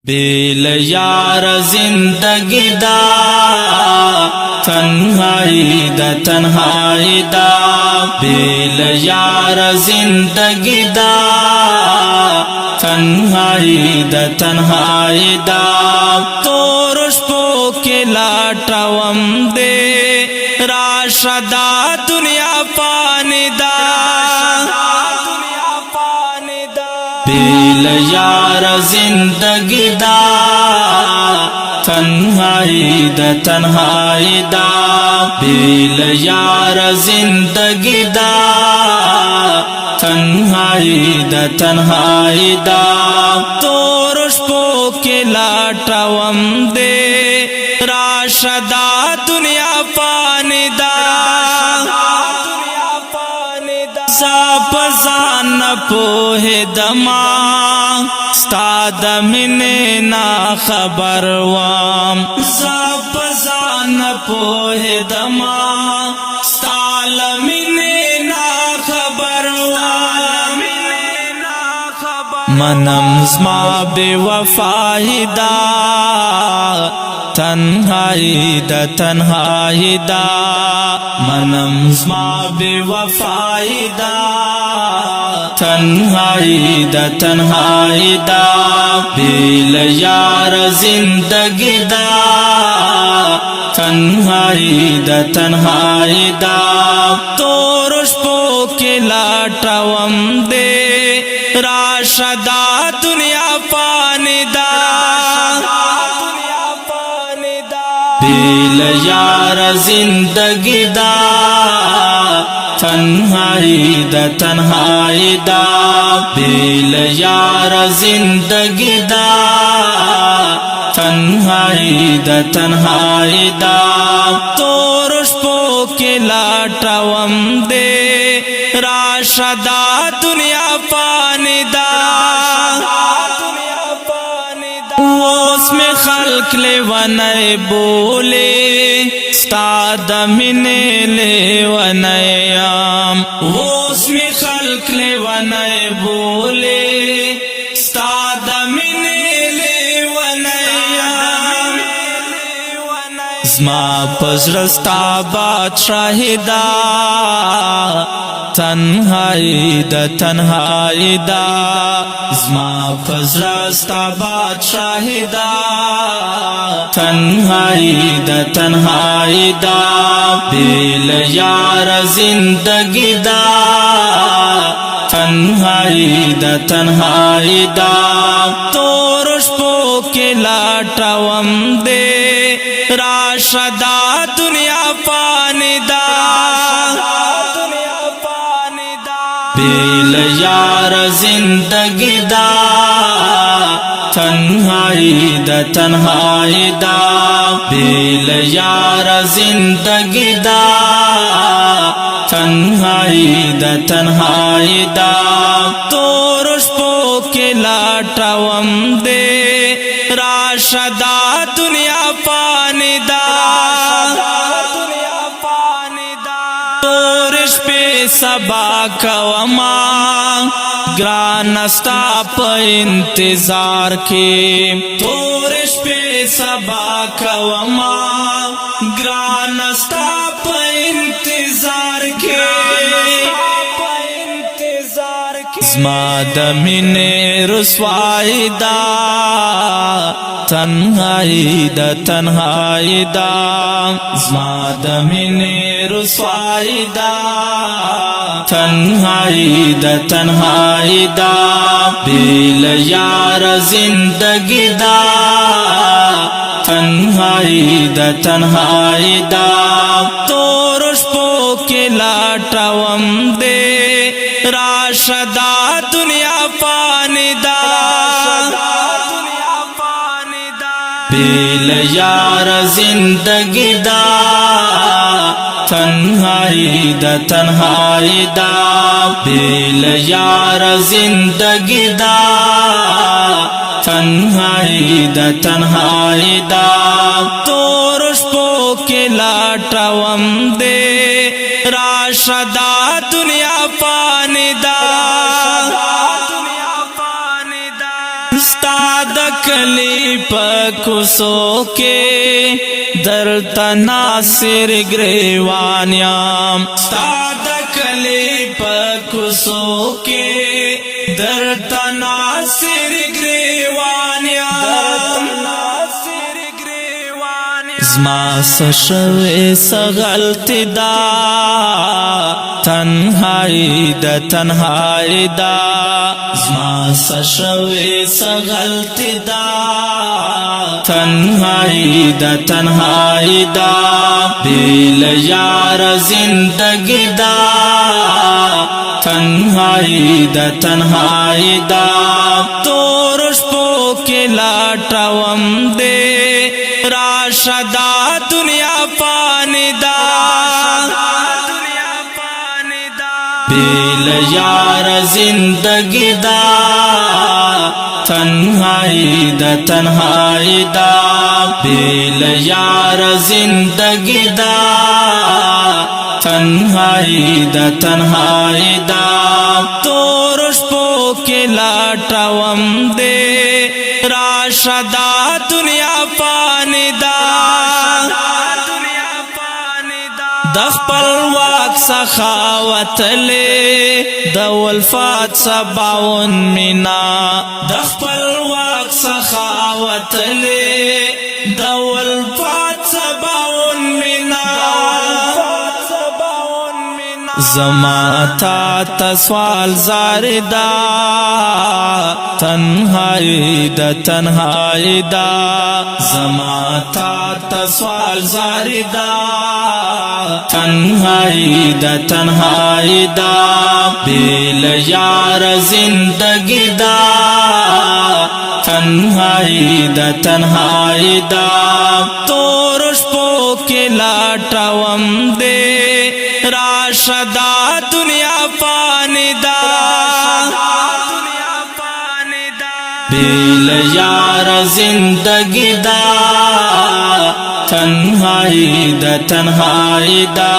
بیل یار زندگی دا تنہائی دا تنہائی دا بیل یار زندگی دا تنہائی دا تنہائی دا تورش پو کے لاٹوم دے راشدہ دنیا پانی دا بیل یار زندگی دا تنہائی دا تنہائی دا بیل یار زندگی دا تنہائی دا تنہائی دا تورش پو کے لاٹوم دے راشدہ دنیا پانی دا زاپ زان پوہ دما ستاد منے نا خبر وام زاپ زان پوہ دما ستال منے نا خبر وام منم زما بے وفائی دا تنہائی دا تنہائی دا منم زما بے وفائی دا تنہائی دا تنہائی دا بیل یار زندگی دا تنہائی دا تنہائی دا تورش پو کے لاٹوم دے راشدہ دنیا پانی دا بیل یار زندگی دا تنہائی دا تنہائی دا بیل یار زندگی دا تنہائی دا تنہائی دا تورش پو کے لاٹوم دے راشدہ دنیا پانی دا اس میں خلق لے ونائے بولے ستاد منے لے ونائے عام اس میں خلق لے ونائے بولے ستاد منے لے ونائے عام زما پزرستا بادشاہی دا تنہائی دا تنہائی دا زما پزرستا بادشاہی دا تنہائی دا تنہائی دا بیل یار زندگی دا تنہائی دا تنہائی دا تورش پو کے لاٹوم دے راشدہ دنیا پانی دا بیل یار زندگی دا تنہائی دا تنہائی دا بیل یار زندگی دا تنہائی دا تنہائی دا تورش پو کے لاٹوم دے راشدہ دنیا پانی دا تورش پہ سبا کوما گرانستا پا انتظار کے تورش پہ سبا کوما گرانستا پا انتظار کے زما دا منے رسوائی دا تنہائی دا تنہائی دا زما دا منے رسوائی دا تنہائی دا تنہائی دا بیل یار زندگی دا تنہائی دا تنہائی دا تورش پو کے لاٹوم دے راشدہ دنیا پانی دا بیل یار زندگی دا تنہائی دا تنہائی دا بیل یار زندگی دا تنہائی دا تنہائی دا تورش پو کے لاٹوم دے راشدہ دنیا پانی دا کلی پکوسو کے درتا ناصر گریوان یام ستا دا کلی پکوسو کے درتا ناصر گریوان یام زما سشوی سغلطی دا تنہائی دا تنہائی دا زما سشوی سغلطی دا تنہائی دا تنہائی دا بیل یار زندگی دا تنہائی دا تنہائی دا تور شپو کے لاٹاوم دے راشدا دنیا پانی دا بیل یار زندگی دا تنہائی دا تنہائی دا بیل یار زندگی دا تنہائی دا تنہائی دا تور شپو کے لاٹاوم دے راشدا دنیا پانی دا دخپل واک سخاوت لے دولفات سباون منا دخپل واک سخاوت لے دولفات سباون منا زما تا تسوال زاردا تنہائی دا تنہائی دا زما تا تسوال زاردا تنہائی دا تنہائی دا بیل یار زندگی دا تنہائی دا تنہائی دا تور شپو کے لاٹاوم دے راشدا دنیا پانی دا بیل یار زندگی دا تنہائی دا تنہائی دا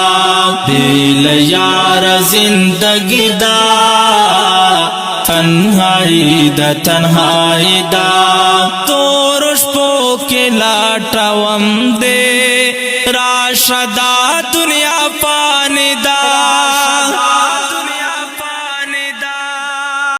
بیل یار زندگی دا تنہائی دا تنہائی دا تور شپو کے لاٹاوم دے راشدا دنیا پانی دا